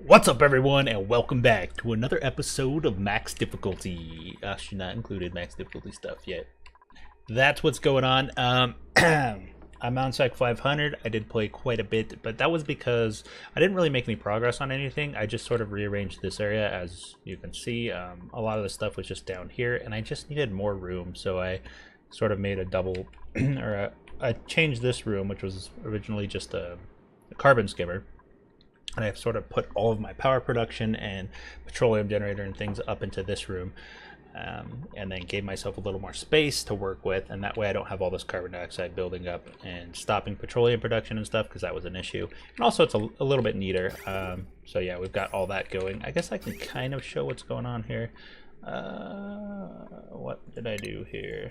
What's up, everyone, and welcome back to another episode of Max Difficulty. Actually, not included Max Difficulty stuff yet. That's what's going on. I'm on Sec 500. I did play quite a bit, but that was because I didn't really make any progress on anything. I just sort of rearranged this area, as you can see. A lot of the stuff was just down here, and I just needed more room, so I sort of made a double, I changed this room, which was originally just a carbon skimmer. And I've sort of put all of my power production and petroleum generator and things up into this room, and then gave myself a little more space to work with, and that way I don't have all this carbon dioxide building up and stopping petroleum production and stuff, because that was an issue. And also it's a little bit neater. So yeah, we've got all that going. I guess I can kind of show what's going on here. What did I do here?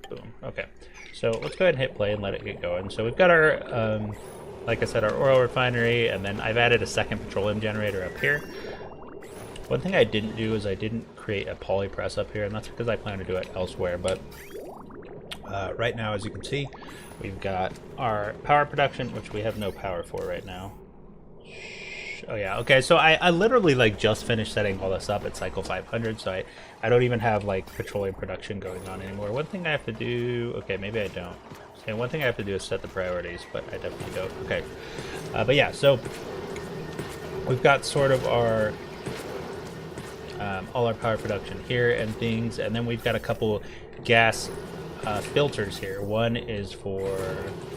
Boom. Okay, so let's go ahead and hit play and let it get going. So we've got our like I said, our oil refinery, and then I've added a second petroleum generator up here. One thing I didn't do is I didn't create a poly press up here, and that's because I plan to do it elsewhere. But right now, as you can see, we've got our power production, which we have no power for right now. Oh yeah, okay, so I literally like just finished setting all this up at cycle 500, so I don't even have like petroleum production going on anymore. One thing I have to do, okay, maybe I don't. Okay, one thing I have to do is set the priorities, but I definitely don't. Okay, but yeah, so we've got sort of our all our power production here and things, and then we've got a couple gas filters here. One is for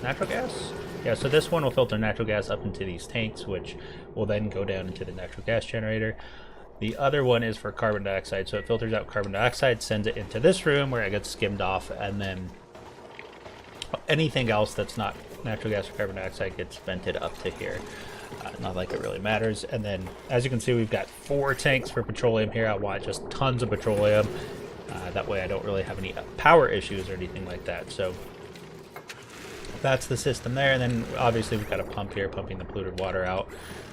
natural gas. Yeah, so this one will filter natural gas up into these tanks, which will then go down into the natural gas generator. The other one is for carbon dioxide, so it filters out carbon dioxide, sends it into this room where it gets skimmed off, and then anything else that's not natural gas or carbon dioxide gets vented up to here. Not like it really matters. And then, as you can see, we've got 4 tanks for petroleum here. I want just tons of petroleum. That way I don't really have any power issues or anything like that. So that's the system there. And then obviously we've got a pump here pumping the polluted water out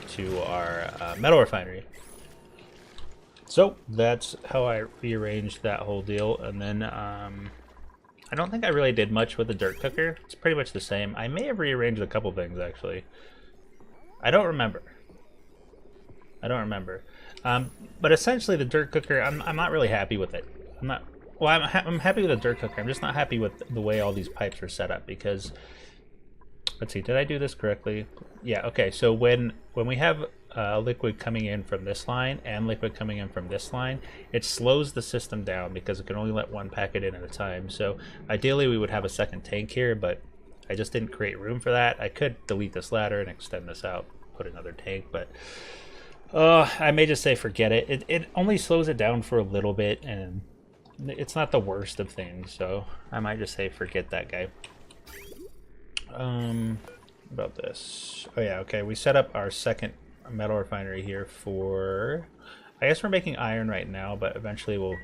to our metal refinery. So that's how I rearranged that whole deal. And then I don't think I really did much with the dirt cooker. It's pretty much the same. I may have rearranged a couple things, actually. I don't remember. But essentially the dirt cooker, I'm not really happy with it. I'm happy with the dirt cooker. I'm just not happy with the way all these pipes are set up, because let's see, did I do this correctly? Yeah, okay, so when we have liquid coming in from this line and liquid coming in from this line, it slows the system down because it can only let one packet in at a time. So ideally we would have a second tank here, but I just didn't create room for that. I could delete this ladder and extend this out, put another tank, but I may just say forget it. It only slows it down for a little bit, and it's not the worst of things, so I might just say forget that guy. About this. Oh yeah, okay, we set up our second metal refinery here for, I guess we're making iron right now, but eventually we'll,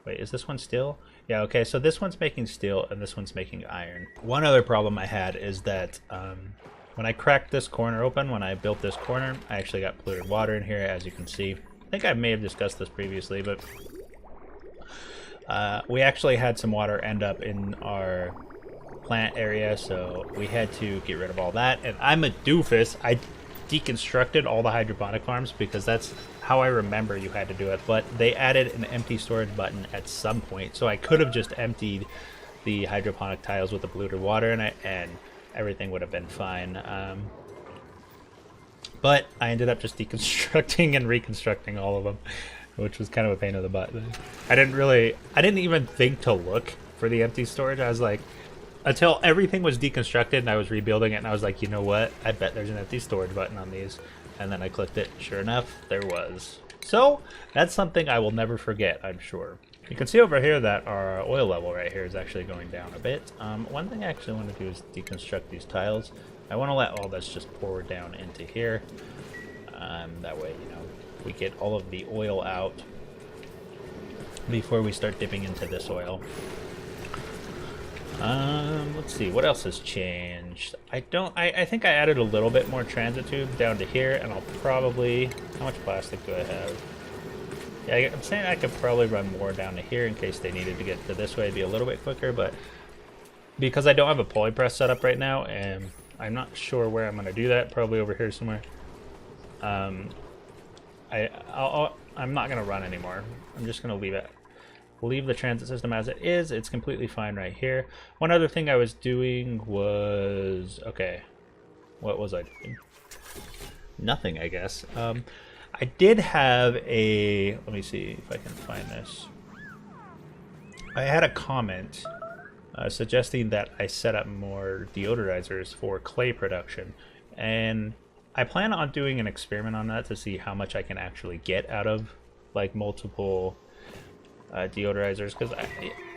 wait, is this one steel? Yeah, okay, so this one's making steel and this one's making iron. One other problem I had is that when I cracked this corner open, when I built this corner, I actually got polluted water in here, as you can see. I think I may have discussed this previously, but we actually had some water end up in our plant area, so we had to get rid of all that. And I'm a doofus. I deconstructed all the hydroponic farms because that's how I remember you had to do it, but they added an empty storage button at some point, so I could have just emptied the hydroponic tiles with the polluted water in it and everything would have been fine. But I ended up just deconstructing and reconstructing all of them, which was kind of a pain in the butt. I didn't even think to look for the empty storage. I was like, until everything was deconstructed and I was rebuilding it, and I was like, you know what? I bet there's an empty storage button on these. And then I clicked it. Sure enough, there was. So that's something I will never forget, I'm sure. You can see over here that our oil level right here is actually going down a bit. One thing I actually want to do is deconstruct these tiles. I want to let all this just pour down into here. That way, you know, we get all of the oil out before we start dipping into this oil. Let's see, what else has changed? I think I added a little bit more transit tube down to here, and I'll probably, how much plastic do I have? Yeah, I'm saying I could probably run more down to here in case they needed to get to this way. It'd be a little bit quicker, but because I don't have a poly press set up right now, and I'm not sure where I'm going to do that, probably over here somewhere. I'm not gonna run anymore. I'm just gonna leave it. Leave the transit system as it is. It's completely fine right here. One other thing I was doing was, okay, what was I doing? Nothing, I guess. I did have a, let me see if I can find this. I had a comment suggesting that I set up more deodorizers for clay production, and I plan on doing an experiment on that to see how much I can actually get out of like multiple deodorizers, because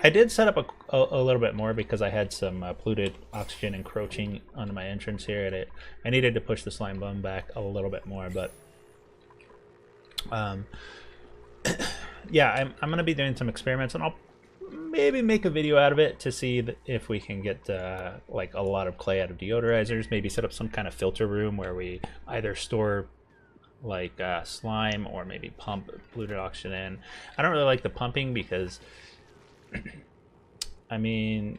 I did set up a little bit more because I had some polluted oxygen encroaching onto my entrance here, and I needed to push the slime bomb back a little bit more. But yeah, I'm gonna be doing some experiments, and I'll maybe make a video out of it to see if we can get like a lot of clay out of deodorizers. Maybe set up some kind of filter room where we either store like slime or maybe pump polluted oxygen in. I don't really like the pumping because I mean,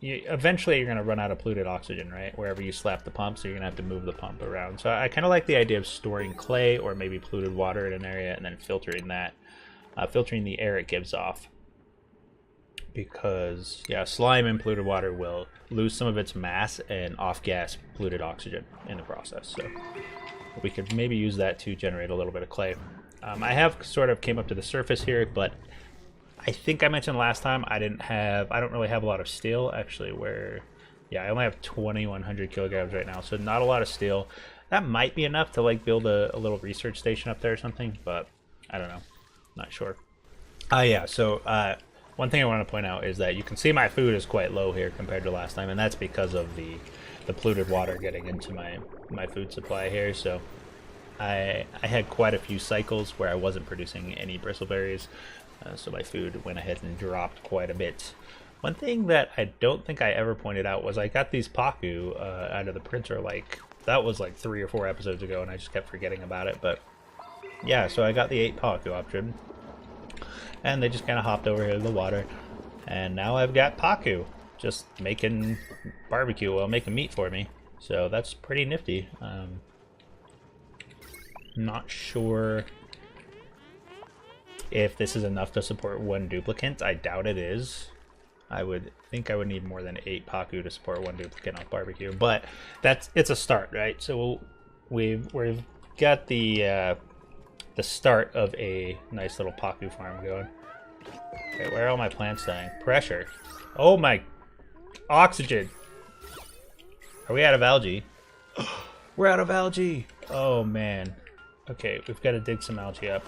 eventually you're going to run out of polluted oxygen, right? Wherever you slap the pump, so you're going to have to move the pump around. So I kind of like the idea of storing clay or maybe polluted water in an area and then filtering that, filtering the air it gives off. Because, yeah, slime and polluted water will lose some of its mass and off-gas polluted oxygen in the process. So we could maybe use that to generate a little bit of clay. I have sort of came up to the surface here, but I think I mentioned last time I don't really have a lot of steel, actually, yeah, I only have 2,100 kilograms right now, so not a lot of steel. That might be enough to like build a little research station up there or something, but I don't know, not sure. Yeah, so one thing I want to point out is that you can see my food is quite low here compared to last time, and that's because of the polluted water getting into my food supply here. So I had quite a few cycles where I wasn't producing any bristleberries, so my food went ahead and dropped quite a bit. One thing that I don't think I ever pointed out was I got these paku out of the printer, like that was like 3 or 4 episodes ago, and I just kept forgetting about it. But yeah, so I got the 8 paku option, and they just kind of hopped over here to the water, and now I've got paku just making barbecue, well, making meat for me. So that's pretty nifty. Not sure if this is enough to support 1 duplicant. I doubt it is. I would think I would need more than 8 paku to support 1 duplicant off barbecue, but it's a start, right? So we've got the start of a nice little paku farm going. Okay, where are all my plants dying? Pressure. Oh my, oxygen. Are we out of algae? We're out of algae. Oh man. Okay, we've got to dig some algae up.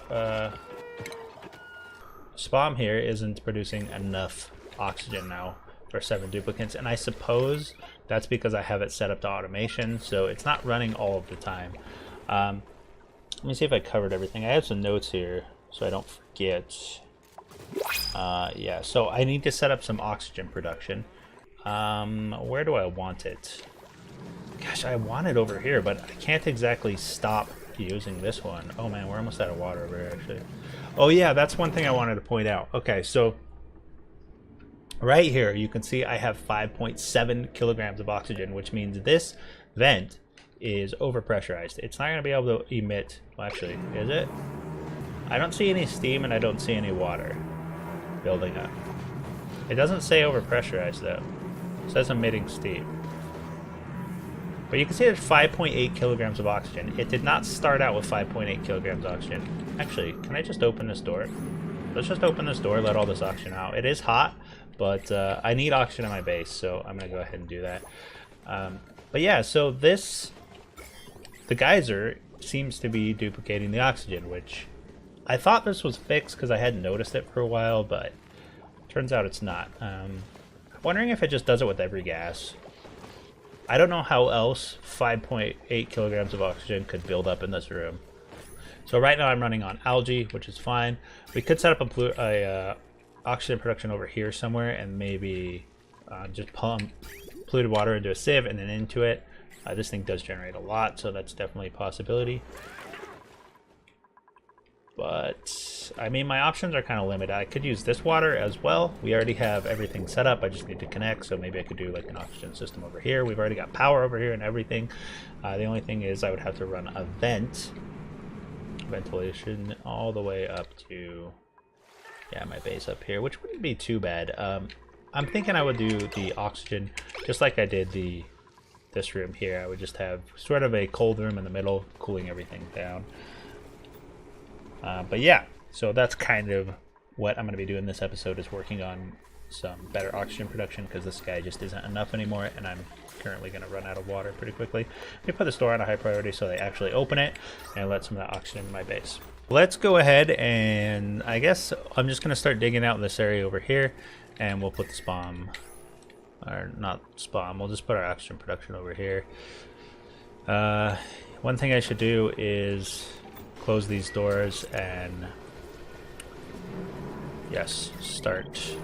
Spam here isn't producing enough oxygen now for 7 duplicants, and I suppose that's because I have it set up to automation, so it's not running all of the time. Let me see if I covered everything. I have some notes here so I don't forget. Yeah, so I need to set up some oxygen production. Where do I want it? Gosh, I want it over here, but I can't exactly stop using this one. Oh man, we're almost out of water over here, actually. Oh yeah, that's one thing I wanted to point out. Okay, so right here you can see I have 5.7 kilograms of oxygen, which means this vent is overpressurized. It's not going to be able to emit, well actually, is it? I don't see any steam and I don't see any water building up. It doesn't say overpressurized though. It says emitting steam. But you can see there's 5.8 kilograms of oxygen. It did not start out with 5.8 kilograms of oxygen. Actually, can I just open this door? Let's just open this door, let all this oxygen out. It is hot, but I need oxygen in my base, so I'm going to go ahead and do that. But yeah, so the geyser seems to be duplicating the oxygen, which I thought this was fixed because I hadn't noticed it for a while, but turns out it's not. Wondering if it just does it with every gas. I don't know how else 5.8 kilograms of oxygen could build up in this room. So right now I'm running on algae, which is fine. We could set up a oxygen production over here somewhere and maybe just pump polluted water into a sieve and then into it. This thing does generate a lot, so that's definitely a possibility. But I mean, my options are kind of limited. I could use this water as well. We already have everything set up. I just need to connect. So maybe I could do like an oxygen system over here. We've already got power over here and everything. The only thing is I would have to run a ventilation all the way up to, yeah, my base up here, which wouldn't be too bad. I'm thinking I would do the oxygen just like I did this room here. I would just have sort of a cold room in the middle, cooling everything down. But yeah, so that's kind of what I'm going to be doing this episode, is working on some better oxygen production, because this guy just isn't enough anymore, and I'm currently going to run out of water pretty quickly. Let me put this door on a high priority so they actually open it and let some of that oxygen in my base. Let's go ahead, and I guess I'm just going to start digging out in this area over here, and we'll put the spawn, or not spawn, we'll just put our oxygen production over here. One thing I should do is close these doors and, yes, start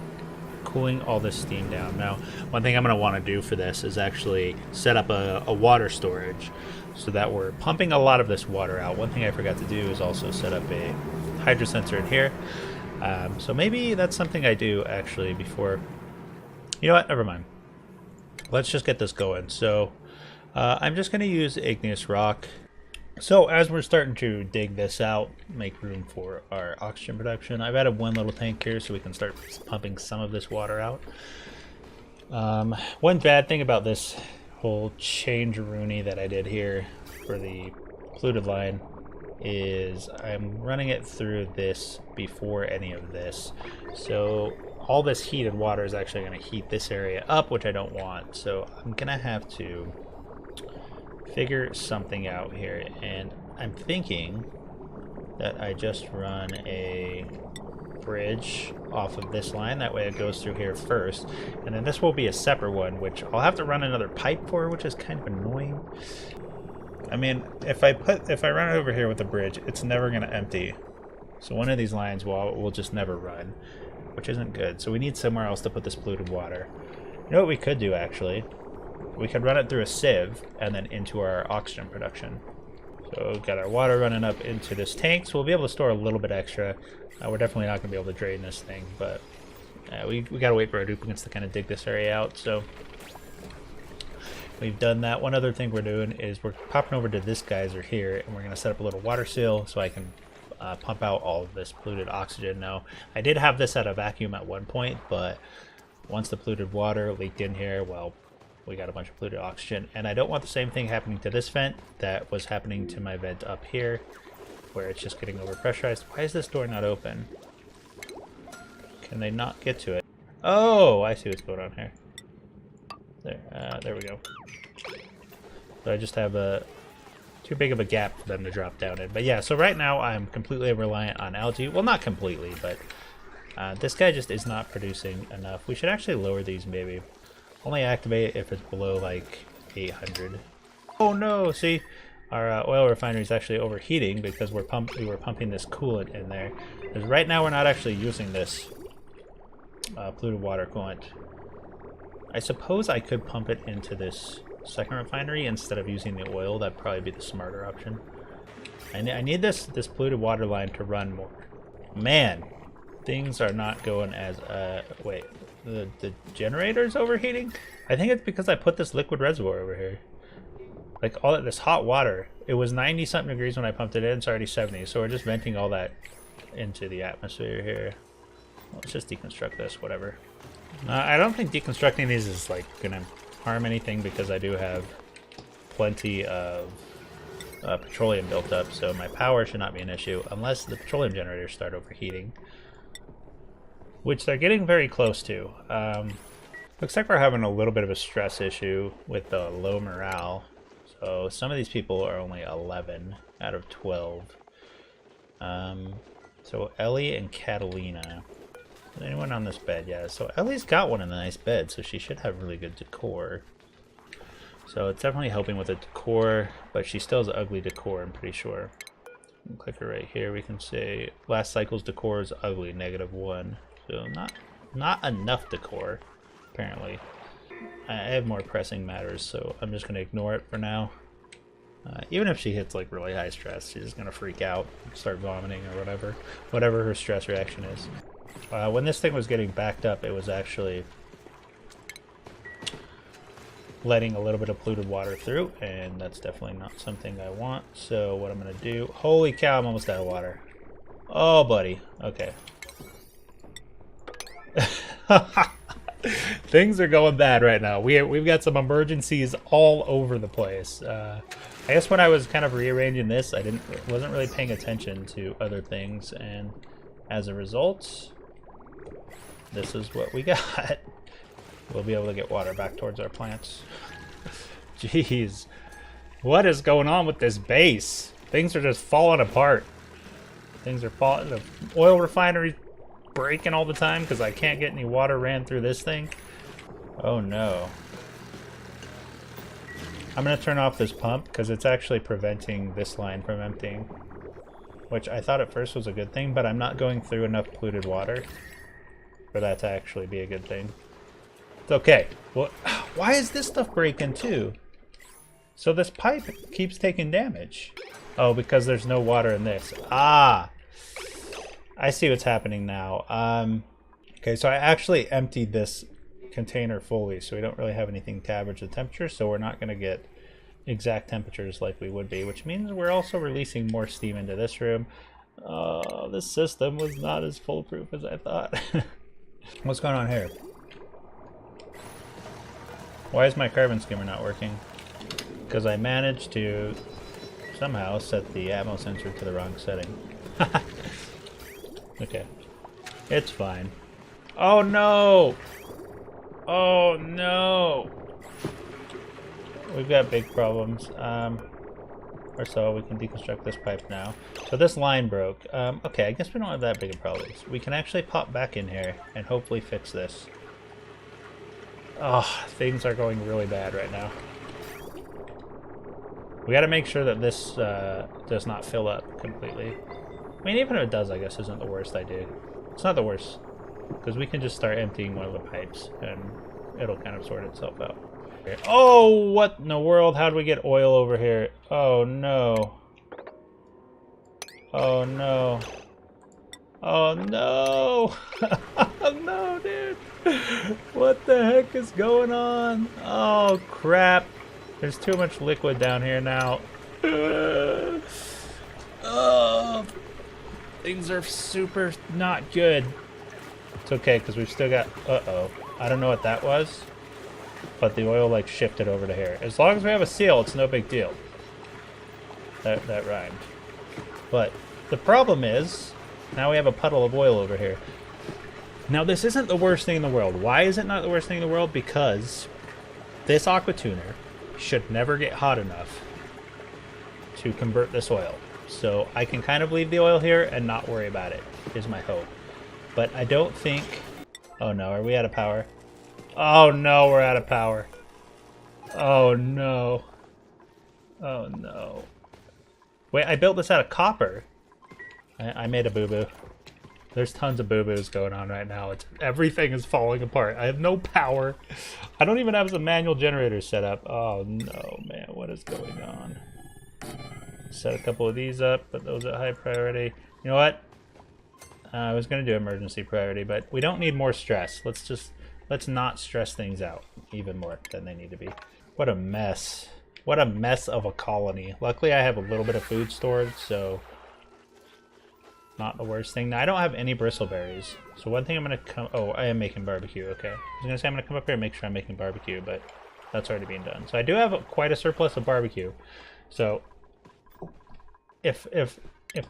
cooling all this steam down. Now, one thing I'm going to want to do for this is actually set up a water storage so that we're pumping a lot of this water out. One thing I forgot to do is also set up a hydro sensor in here. So maybe that's something I do actually before. You know what? Never mind. Let's just get this going. So I'm just going to use igneous rock. So as we're starting to dig this out, make room for our oxygen production, I've added one little tank here so we can start pumping some of this water out. One bad thing about this whole change-a-rooney that I did here for the polluted line is I'm running it through this before any of this. So all this heated water is actually going to heat this area up, which I don't want. So I'm going to have to figure something out here, and I'm thinking that I just run a bridge off of this line. That way it goes through here first, and then this will be a separate one, which I'll have to run another pipe for, which is kind of annoying. I mean, if I run it over here with a bridge, it's never going to empty. So one of these lines will just never run, which isn't good. So we need somewhere else to put this polluted water. You know what we could do, actually? We could run it through a sieve and then into our oxygen production. So we've got our water running up into this tank, so we'll be able to store a little bit extra. We're definitely not going to be able to drain this thing, but we got to wait for our duplicates to kind of dig this area out. So we've done that. One other thing we're doing is we're popping over to this geyser here, and we're going to set up a little water seal so I can pump out all of this polluted oxygen. Now, I did have this at a vacuum at one point, but once the polluted water leaked in here, well, we got a bunch of polluted oxygen, and I don't want the same thing happening to this vent that was happening to my vent up here, where it's just getting overpressurized. Why is this door not open? Can they not get to it? Oh, I see what's going on here. There we go. So I just have too big of a gap for them to drop down in. But yeah, so right now I'm completely reliant on algae. Well, not completely, but this guy just is not producing enough. We should actually lower these maybe. Only activate if it's below like 800. Oh no! See, our oil refinery is actually overheating because we were pumping this coolant in there. Because right now we're not actually using this polluted water coolant. I suppose I could pump it into this second refinery instead of using the oil. That'd probably be the smarter option. I need this polluted water line to run more. Man, things are not going as wait. The generator's overheating? I think it's because I put this liquid reservoir over here. Like all this hot water. It was 90 something degrees when I pumped it in, it's already 70. So we're just venting all that into the atmosphere here. Let's just deconstruct this, whatever. I don't think deconstructing these is like gonna harm anything because I do have plenty of petroleum built up, so my power should not be an issue unless the petroleum generators start overheating. Which they're getting very close to. Looks like we're having a little bit of a stress issue with the low morale. So some of these people are only 11 out of 12. So Ellie and Catalina. Is anyone on this bed? Yeah, so Ellie's got one in the nice bed, so she should have really good decor. So it's definitely helping with the decor, but she still has ugly decor, I'm pretty sure. Click her right here, we can say last cycle's decor is ugly, -1. So not enough decor, apparently. I have more pressing matters, so I'm just going to ignore it for now. Even if she hits like really high stress, she's just gonna freak out, start vomiting or whatever her stress reaction is. When this thing was getting backed up, it was actually letting a little bit of polluted water through, and that's definitely not something I want. So what I'm gonna do, holy cow, I'm almost out of water. Oh buddy, okay. Things are going bad right now. We've got some emergencies all over the place. I guess when I was kind of rearranging this, I wasn't really paying attention to other things, and as a result, this is what we got. We'll be able to get water back towards our plants. Jeez, what is going on with this base? Things are just falling apart. Things are falling. The oil refinery's breaking all the time because I can't get any water ran through this thing. Oh no. I'm going to turn off this pump because it's actually preventing this line from emptying, which I thought at first was a good thing, but I'm not going through enough polluted water for that to actually be a good thing. It's okay. Well, why is this stuff breaking too? So this pipe keeps taking damage. Oh, because there's no water in this. Ah! I see what's happening now. Okay, so I actually emptied this container fully, so we don't really have anything to average the temperature, so we're not going to get exact temperatures like we would be, which means we're also releasing more steam into this room. This system was not as foolproof as I thought. What's going on here? Why is my carbon skimmer not working? Because I managed to somehow set the atmo sensor to the wrong setting. Okay. It's fine. Oh no! Oh no! We've got big problems. Or so, we can deconstruct this pipe now. So this line broke. Okay, I guess we don't have that big of problems. We can actually pop back in here and hopefully fix this. Oh, things are going really bad right now. We gotta make sure that this does not fill up completely. I mean, even if it does, I guess isn't the worst idea. It's not the worst, because we can just start emptying one of the pipes and it'll kind of sort itself out. Okay. Oh, what in the world? How do we get oil over here? Oh no. Oh no. Oh no. Oh no, dude. What the heck is going on? Oh crap. There's too much liquid down here now. Oh, things are super not good. It's okay, because we've still got... Uh-oh. I don't know what that was, but the oil, like, shifted over to here. As long as we have a seal, it's no big deal. That rhymed. But the problem is, now we have a puddle of oil over here. Now, this isn't the worst thing in the world. Why is it not the worst thing in the world? Because this aqua tuner should never get hot enough to convert this oil. So I can kind of leave the oil here and not worry about it, is my hope. But I don't think... Oh no, are we out of power? Oh no, we're out of power. Oh no. Oh no. Wait, I built this out of copper. I made a boo-boo. There's tons of boo-boos going on right now. Everything is falling apart. I have no power. I don't even have some manual generators set up. Oh no, man, what is going on? Set a couple of these up, put those at high priority. You know what? I was going to do emergency priority, but we don't need more stress. Let's not stress things out even more than they need to be. What a mess. What a mess of a colony. Luckily, I have a little bit of food stored, so not the worst thing. Now, I don't have any bristleberries, so one thing I'm going to come... Oh, I am making barbecue, okay. I was going to say I'm going to come up here and make sure I'm making barbecue, but that's already being done. So I do have quite a surplus of barbecue. So if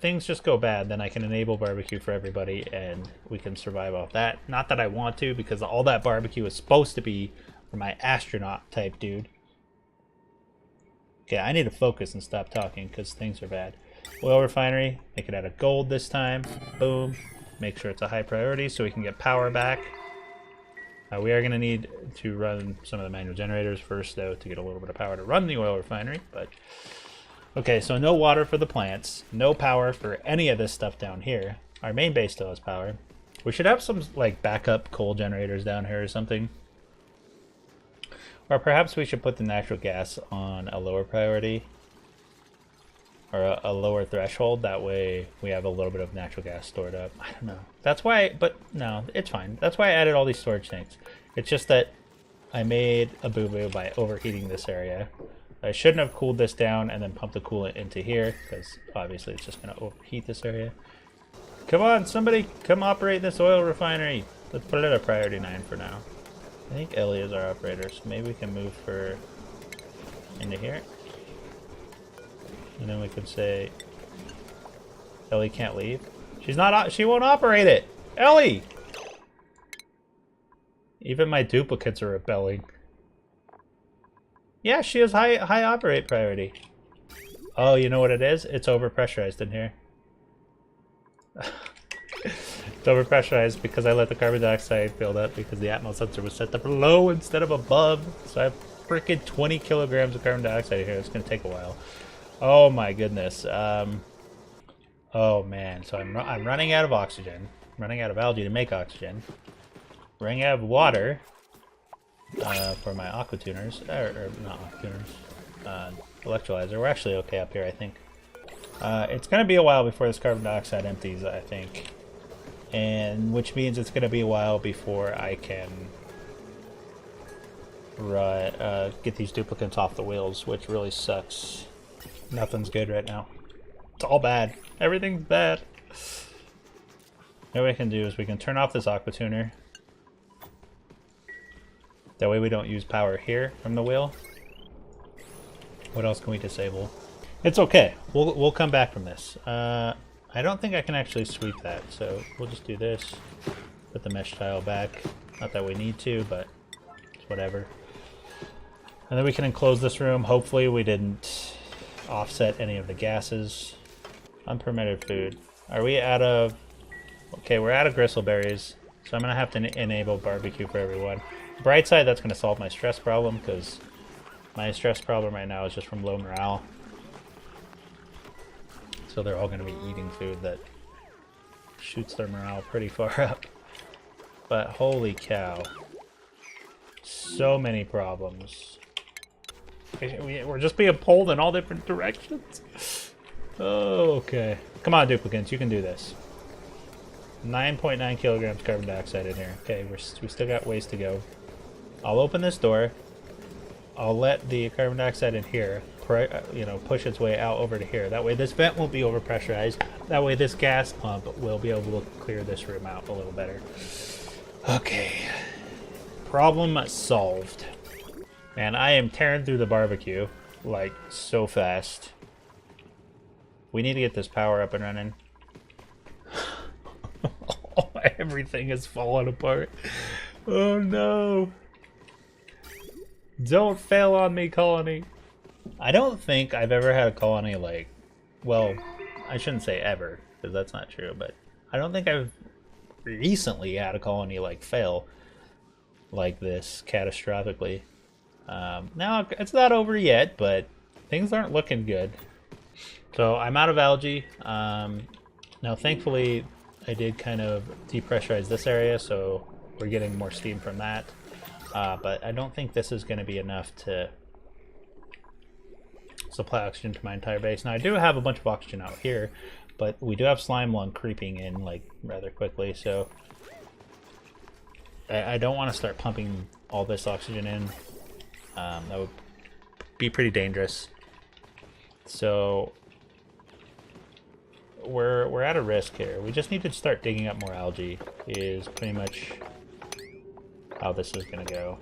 things just go bad, then I can enable barbecue for everybody and we can survive off that. Not that I want to, because all that barbecue is supposed to be for my astronaut type dude. Okay, I need to focus and stop talking because things are bad. Oil refinery, make it out of gold this time. Boom. Make sure it's a high priority so we can get power back. We are going to need to run some of the manual generators first, though, to get a little bit of power to run the oil refinery. But okay, so no water for the plants, no power for any of this stuff down here. Our main base still has power. We should have some like backup coal generators down here or something. Or perhaps we should put the natural gas on a lower priority or a lower threshold. That way we have a little bit of natural gas stored up. I don't know. That's why, but no, it's fine. That's why I added all these storage tanks. It's just that I made a boo-boo by overheating this area. I shouldn't have cooled this down and then pumped the coolant into here, because obviously it's just going to overheat this area. Come on, somebody come operate this oil refinery. Let's put it at priority 9 for now. I think Ellie is our operator, so maybe we can move her into here. And then we can say, Ellie can't leave. She's not, she won't operate it! Ellie! Even my duplicates are rebelling. Yeah, she has high operate priority. Oh, you know what it is? It's overpressurized in here. It's overpressurized because I let the carbon dioxide build up because the Atmos sensor was set up low instead of above. So I have freaking 20 kilograms of carbon dioxide here. It's going to take a while. Oh my goodness. Oh man. So I'm running out of oxygen. I'm running out of algae to make oxygen. Running out of water for my aqua tuners. Or not aqua tuners. Electrolyzer. We're actually okay up here, I think. It's going to be a while before this carbon dioxide empties, I think. And which means it's going to be a while before I can get these duplicates off the wheels, which really sucks. Nothing's good right now. It's all bad. Everything's bad. What we can do is we can turn off this aqua tuner. That way we don't use power here from the wheel. What else can we disable? It's okay. We'll come back from this. I don't think I can actually sweep that, so we'll just do this. Put the mesh tile back. Not that we need to, but it's whatever. And then we can enclose this room. Hopefully we didn't offset any of the gases. Unpermitted food. Are we out of... Okay, we're out of gristleberries, so I'm going to have to enable barbecue for everyone. Bright side, that's going to solve my stress problem, because my stress problem right now is just from low morale. So they're all going to be eating food that shoots their morale pretty far up. But holy cow. So many problems. We're just being pulled in all different directions. Oh, okay. Come on, duplicates, you can do this. 9.9 kilograms carbon dioxide in here. Okay, we still got ways to go. I'll open this door. I'll let the carbon dioxide in here, push its way out over to here. That way this vent won't be overpressurized. That way this gas pump will be able to clear this room out a little better. Okay. Problem solved. Man, I am tearing through the barbecue, like, so fast. We need to get this power up and running. Everything is falling apart. Oh no. Don't fail on me, colony. I don't think I've ever had a colony like... Well, I shouldn't say ever, because that's not true, but I don't think I've recently had a colony like fail like this catastrophically. Now, it's not over yet, but things aren't looking good. So I'm out of algae. Now, thankfully, I did kind of depressurize this area, so we're getting more steam from that. But I don't think this is going to be enough to supply oxygen to my entire base. Now, I do have a bunch of oxygen out here, but we do have slime lung creeping in, like, rather quickly, so I don't want to start pumping all this oxygen in. That would be pretty dangerous. So we're at a risk here. We just need to start digging up more algae is pretty much how this is going to go.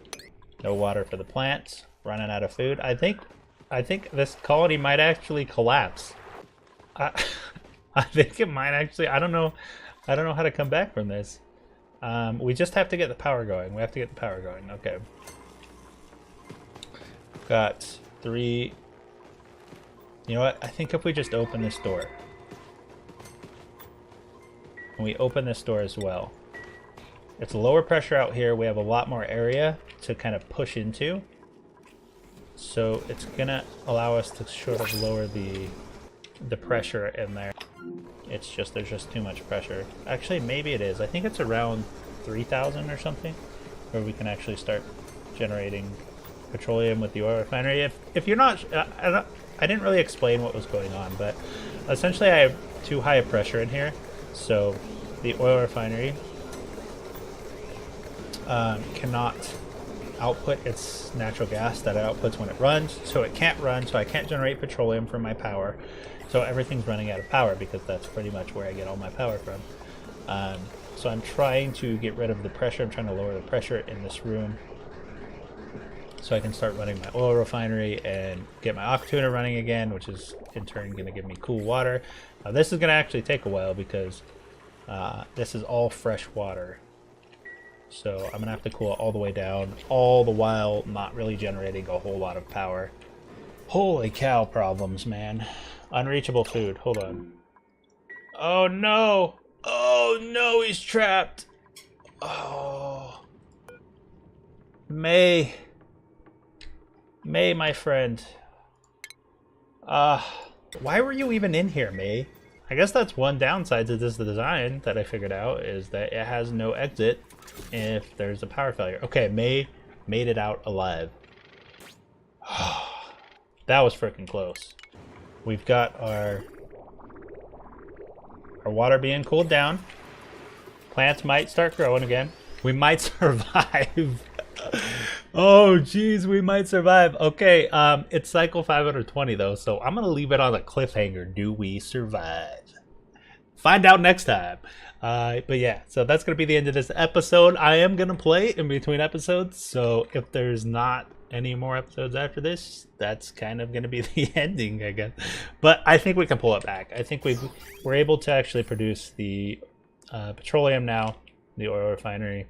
No water for the plants. Running out of food. I think this colony might actually collapse. I think it might actually. I don't know how to come back from this. We just have to get the power going. We have to get the power going. Okay. Got 3. You know what? I think if we just open this door. And we open this door as well. It's lower pressure out here. We have a lot more area to kind of push into. So it's gonna allow us to sort of lower the pressure in there. It's just, there's just too much pressure. Actually, maybe it is. I think it's around 3,000 or something, where we can actually start generating petroleum with the oil refinery. If you're not, I didn't really explain what was going on, but essentially I have too high a pressure in here, so the oil refinery cannot output its natural gas that it outputs when it runs, so it can't run, so I can't generate petroleum from my power. So everything's running out of power because that's pretty much where I get all my power from. So I'm trying to get rid of the pressure. I'm trying to lower the pressure in this room so I can start running my oil refinery and get my aqua tuner running again, which is in turn going to give me cool water. This is going to actually take a while because this is all fresh water. So I'm going to have to cool it all the way down, all the while not really generating a whole lot of power. Holy cow, problems, man. Unreachable food. Hold on. Oh no! Oh no, he's trapped! Oh. May, my friend. Why were you even in here, May? I guess that's one downside to this design that I figured out, is that it has no exit if there's a power failure. Okay, May made it out alive. That was freaking close. We've got our water being cooled down. Plants might start growing again. We might survive. Oh geez, we might survive. Okay, it's cycle 520 though, so I'm gonna leave it on a cliffhanger. Do we survive? Find out next time. But yeah, so that's gonna be the end of this episode. I am gonna play in between episodes, so if there's not any more episodes after this, that's kind of gonna be the ending, I guess. But I think we can pull it back. I think we're able to actually produce the petroleum now. The oil refinery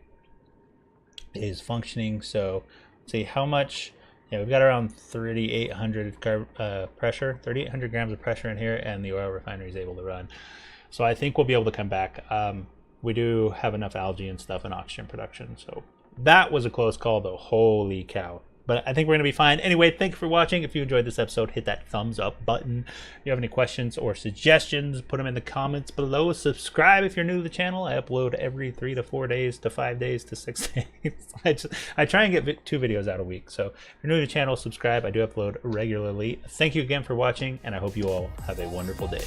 is functioning. So let's see how much. Yeah, we've got around 3,800 pressure, 3,800 grams of pressure in here, and the oil refinery is able to run. So I think we'll be able to come back. We do have enough algae and stuff in oxygen production. So that was a close call, though. Holy cow. But I think we're going to be fine. Anyway, thank you for watching. If you enjoyed this episode, hit that thumbs up button. If you have any questions or suggestions, put them in the comments below. Subscribe if you're new to the channel. I upload every 3 to 4 days to 5 days to 6 days. I try and get 2 videos out a week. So if you're new to the channel, subscribe. I do upload regularly. Thank you again for watching, and I hope you all have a wonderful day.